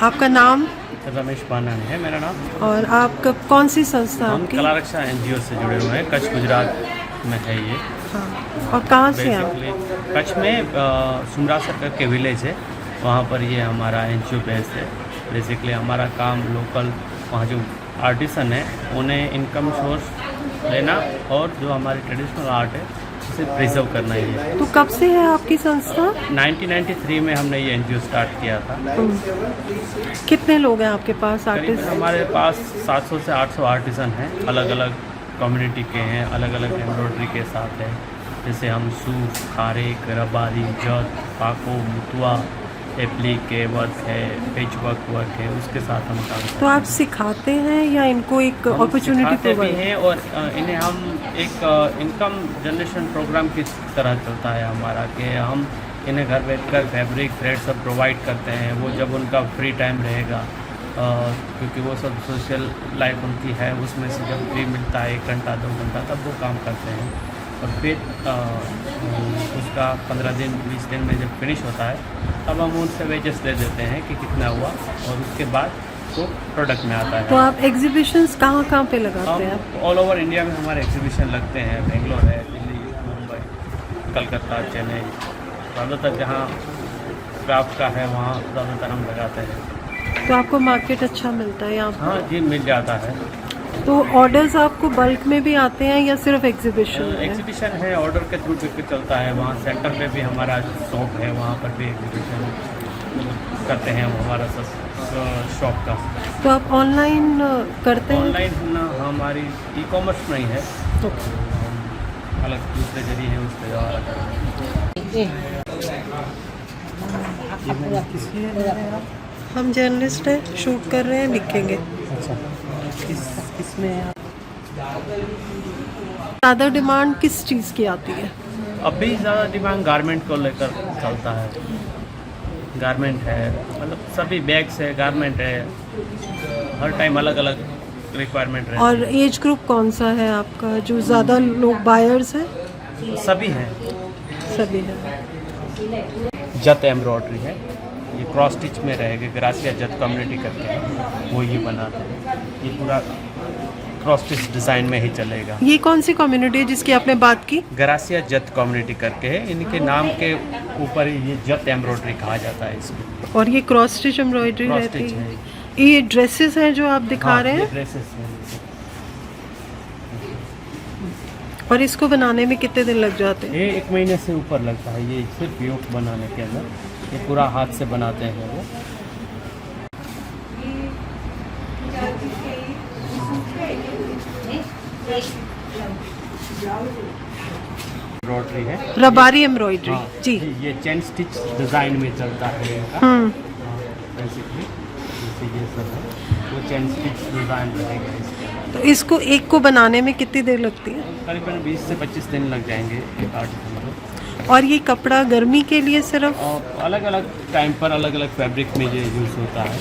आपका नाम? रमेश पानानी है मेरा नाम। और आप कौन सी संस्था हम आपकी? कला रक्षा NGO से जुड़े हुए हैं, कच्छ गुजरात में है ये। हाँ, और कहाँ से आप? बेसिकली कच्छ में सुमरासर करके विलेज है, वहाँ पर ये हमारा NGO बेस है। बेसिकली हमारा काम लोकल वहाँ जो आर्टिसन है उन्हें इनकम सोर्स लेना और जो हमारी ट्रेडिशनल आर्ट है उसे प्रिजर्व करना ही है। तो कब से है आपकी संस्था? 1993 में हमने ये NGO स्टार्ट किया था। कितने लोग हैं आपके पास आर्टिस्ट? हमारे पास 700 से 800 आर्टिसन हैं, अलग अलग कम्युनिटी के हैं, अलग अलग एम्ब्रॉयडरी के साथ हैं। जैसे हम सूफ, खारेक, रबारी, जत, पाको, मुतुआ, एप्लीके वर्क है, पेच वर्क है, उसके साथ हम काम करते हैं। तो आप सिखाते हैं या इनको एक अपॉर्चुनिटी भी प्रोवाइड? हैं और इन्हें हम एक इनकम जनरेशन प्रोग्राम की तरह चलता है हमारा, कि हम इन्हें घर बैठकर फैब्रिक थ्रेड सब प्रोवाइड करते हैं। वो जब उनका फ्री टाइम रहेगा, क्योंकि वो सब सोशल लाइफ उनकी है, उसमें से जब फ्री मिलता है 1 घंटा 2 घंटा तब वो काम करते हैं। और फिर उसका 15 दिन 20 दिन में जब फिनिश होता है तब हम उनसे वेजेस दे देते हैं कि कितना हुआ, और उसके बाद वो प्रोडक्ट में आता है। तो आप एग्जीबिशंस कहाँ पे लगाते हैं? हम ऑल ओवर इंडिया में हमारे एग्जीबिशन लगते हैं, बेंगलोर है, दिल्ली, मुंबई, कलकत्ता, चेन्नई। ज़्यादातर जहाँ क्राफ्ट का है वहाँ ज़्यादातर हम लगाते हैं। तो आपको मार्केट अच्छा मिलता है यहाँ पे? हाँ जी, मिल जाता है। तो ऑर्डर्स आपको बल्क में भी आते हैं या सिर्फ एग्जीबिशन? एग्जीबिशन है, ऑर्डर के थ्रू चलता है। वहाँ सेंटर पे भी हमारा शॉप है, वहाँ पर भी एग्जीबिशन करते हैं हम हमारा शॉप का। तो आप ऑनलाइन करते हैं? ऑनलाइन ना, हमारी ई-कॉमर्स नहीं है, हम अलग दूसरे जरिए हैं उसके द्वारा करते हैं। हम जर्नलिस्ट हैं, शूट कर रहे हैं, लिखेंगे। अच्छा, किसमें ज़्यादा डिमांड किस चीज़ की आती है? अभी ज़्यादा डिमांड गारमेंट को लेकर चलता है। गारमेंट है, मतलब सभी बैग्स है, गारमेंट है, हर टाइम अलग अलग रिक्वायरमेंट रहती है। और एज ग्रुप कौन सा है आपका जो ज़्यादा लोग बायर्स हैं? सभी हैं। सभी हैं। जत एम्ब्रॉयडरी है, ये क्रॉस स्टिच में रहेगा, ग्रासिया जत कम्युनिटी करके है, वो ये बनाते हैं। ये पूरा क्रॉस स्टिच डिज़ाइन में ही चलेगा। ये कौन सी कम्युनिटी है जिसकी आपने बात की? ग्रासिया जत कम्युनिटी करके है, इनके नाम के ऊपर ही ये जत एम्ब्रॉयडरी कहा जाता है इसको। और ये क्रॉस स्टिच एम्ब्रॉयडरी क्रॉस रहती स्टिच है? है। ये ड्रेसेस हैं जो आप दिखा रहे हैं? ड्रेसेस हैं। और इसको बनाने में कितने दिन लग जाते हैं? ये 1 महीने से ऊपर लगता है। ये सिर्फ योग बनाने के अंदर, ये पूरा हाथ से बनाते हैं वो। एम्ब्रॉयडरी है, रबारी एम्ब्रॉयडरी। हाँ, जी। ये चेन स्टिच डिज़ाइन में चलता है इनका। बेसिकली जैसे ये सब है, वो चेन स्टिच डिज़ाइन रहेगा इसका। तो इसको एक को बनाने में कितनी देर लगती है? करीबन 20 से 25 दिन लग जाएंगे एक आर्टिकल को। और ये कपड़ा गर्मी के लिए सिर्फ? और अलग अलग टाइम पर अलग अलग फैब्रिक में ये यूज़ होता है।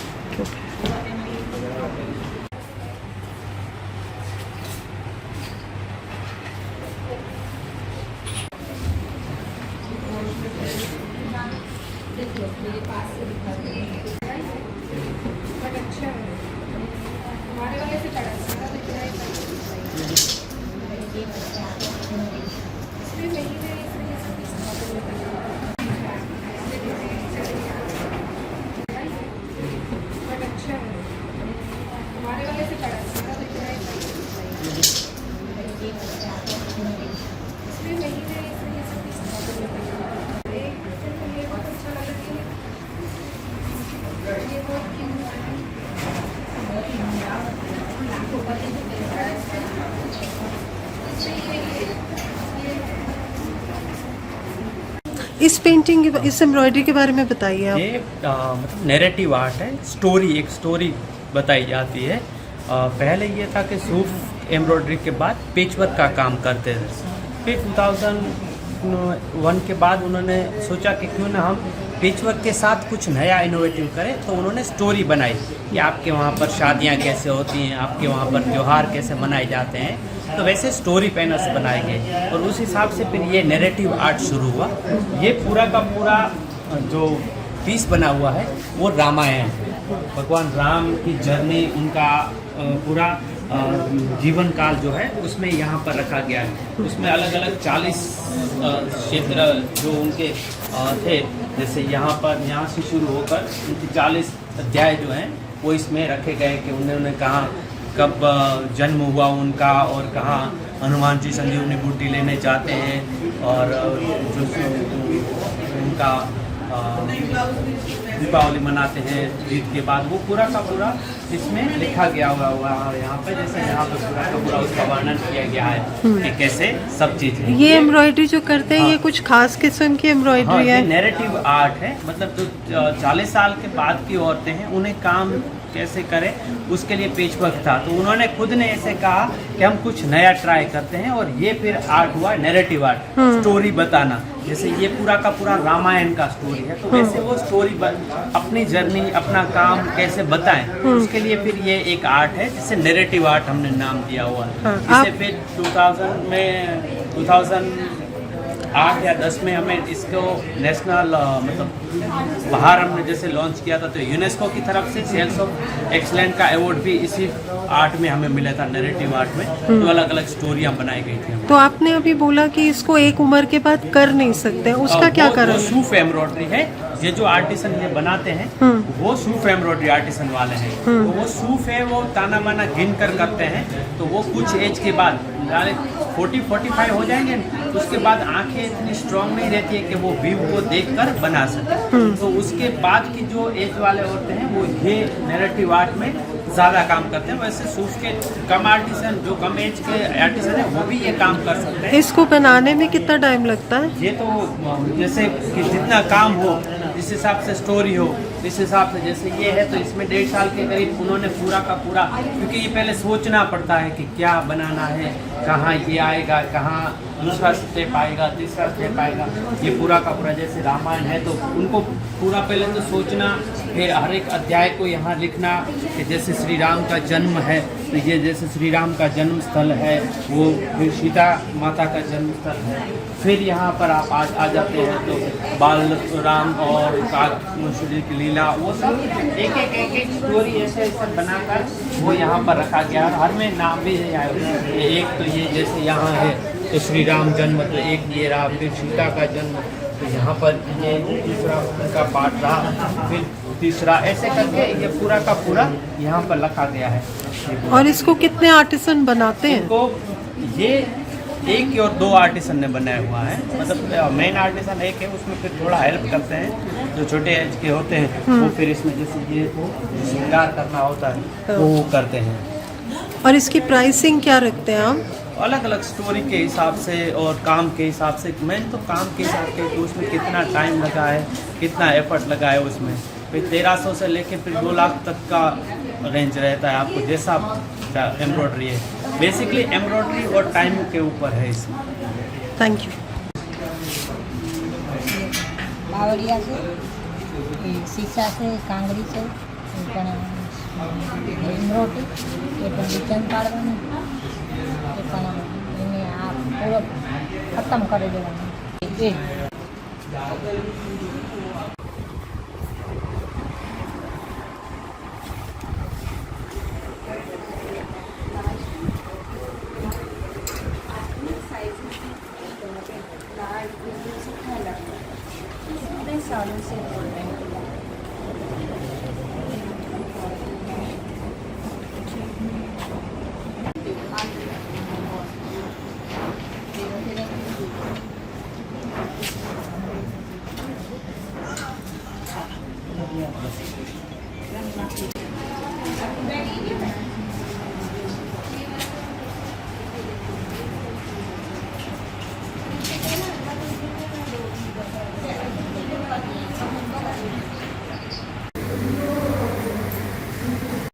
इस पेंटिंग इस एम्ब्रॉयडरी के बारे में बताइए आप। ये मतलब नैरेटिव आर्ट है, एक स्टोरी बताई जाती है। पहले ये था कि सूफ एम्ब्रॉयडरी के बाद पेचवर्क का काम करते थे। फिर 2001 के बाद उन्होंने सोचा कि क्यों ना हम पेचवर्क के साथ कुछ नया इनोवेटिव करें, तो उन्होंने स्टोरी बनाई कि आपके वहाँ पर शादियाँ कैसे होती हैं, आपके वहाँ पर त्यौहार कैसे मनाए जाते हैं, तो वैसे स्टोरी पैनल्स बनाए गए। और उस हिसाब से फिर ये नैरेटिव आर्ट शुरू हुआ। ये पूरा का पूरा जो पीस बना हुआ है वो रामायण है। भगवान राम की जर्नी, उनका पूरा जीवन काल जो है उसमें यहाँ पर रखा गया है। उसमें अलग अलग 40 क्षेत्र जो उनके थे, जैसे यहाँ से शुरू होकर उनके 40 अध्याय जो हैं वो इसमें रखे गए कि उन्होंने कहाँ कब जन्म हुआ उनका, और कहाँ हनुमान जी संजीवनी बूटी लेने जाते हैं, और जो उनका दीपावली मनाते हैं ईद के बाद, वो पूरा का पूरा इसमें लिखा गया हुआ है यहाँ पे। जैसे यहाँ पे पूरा का पूरा उसका वर्णन किया गया है कि कैसे सब चीज़ है। ये एम्ब्रॉयडरी जो करते हैं ये कुछ खास किस्म की एम्ब्रॉयडरी है? नैरेटिव आर्ट है, मतलब जो 40 साल के बाद की औरतें हैं उन्हें काम कैसे करें उसके लिए पेचवर्क था, तो उन्होंने खुद ने ऐसे कहा कि हम कुछ नया ट्राई करते हैं, और ये फिर आर्ट हुआ नैरेटिव आर्ट, स्टोरी बताना। जैसे ये पूरा का पूरा रामायण का स्टोरी है, तो वैसे वो स्टोरी अपनी जर्नी, अपना काम कैसे बताएं, उसके लिए फिर ये एक आर्ट है जिसे नैरेटिव आर्ट हमने नाम दिया हुआ है। इसे फिर 2008 या 10 में हमें इसको नेशनल मतलब बाहर हमने जैसे लॉन्च किया था, तो यूनेस्को की तरफ से सेल्स ऑफ एक्सलेंट का अवार्ड भी इसी आर्ट में हमें मिला था, नैरेटिव आर्ट में। तो अलग अलग स्टोरियाँ बनाई गई थी। तो आपने अभी बोला कि इसको एक उम्र के बाद कर नहीं सकते, उसका क्या कारण है? सूफ एम्ब्रॉयडरी है, ये जो आर्टिसन ये बनाते हैं वो सूफ एम्ब्रॉयडरी आर्टिसन वाले हैं। तो वो सूफ है, वो ताना माना गिन कर करते हैं, तो वो कुछ एज के बाद 40-45 हो जाएंगे, उसके बाद आंखें इतनी स्ट्रांग नहीं रहती है कि वो व्यू को देखकर बना सके। तो उसके बाद की जो एज वाले होते हैं वो ये नैरेटिव आर्ट में ज़्यादा काम करते हैं। वैसे सूफ के कम आर्टिसन, जो कम एज के आर्टिसन है, वो भी ये काम कर सकते हैं। इसको बनाने में कितना टाइम लगता है? ये तो जैसे कि जितना काम हो, जिस हिसाब से स्टोरी हो, इस हिसाब से, जैसे ये है तो इसमें 1.5 साल के करीब उन्होंने पूरा का पूरा, क्योंकि ये पहले सोचना पड़ता है कि क्या बनाना है, कहाँ ये आएगा, कहाँ दूसरा स्टेप आएगा, तीसरा स्टेप आएगा। ये पूरा का पूरा जैसे रामायण है तो उनको पूरा पहले तो सोचना, फिर हर एक अध्याय को यहाँ लिखना कि जैसे श्री राम का जन्म है तो ये जैसे श्री राम का जन्म स्थल है, वो फिर सीता माता का जन्म स्थल है। फिर यहाँ पर आप आ जाते हैं तो बाल राम और श्री की लीला, वो सब एक स्टोरी ऐसे बनाकर वो यहाँ पर रखा गया है। हर में नाम भी है, एक तो ये जैसे यहाँ है तो श्री राम जन्म, तो एक ये रहा, फिर सीता का जन्म, तो यहाँ पर ये दूसरा उनका पाठ रहा, फिर तीसरा, ऐसे करके ये पूरा का पूरा यहाँ पर रखा गया है। और इसको कितने आर्टिसन बनाते हैं? इनको ये 1 और 2 आर्टिसन ने बनाया हुआ है, मतलब मेन आर्टिसन एक है, उसमें फिर थोड़ा हेल्प करते हैं जो छोटे एज के होते हैं, वो फिर इसमें जैसे ये श्रृंगार करना होता है वो करते हैं। और इसकी प्राइसिंग क्या रखते हैं आप? अलग अलग स्टोरी के हिसाब से और काम के हिसाब से। मैंने तो काम के हिसाब से तो उसमें कितना टाइम लगा है, कितना एफर्ट लगा है उसमें, फिर 1300 से लेके फिर 2 लाख तक का रेंज रहता है, आपको जैसा एम्ब्रॉयडरी है। बेसिकली एम्ब्रॉयडरी और टाइम के ऊपर है इसमें। Thank you. बावरिया से, शीशा से, कांगड़ी से एम्ब्रॉयडरी, ये पण डिजाइन पाडવાની, એ પણ એને આ પૂરો ખતમ કરી દેવાનું। सालों से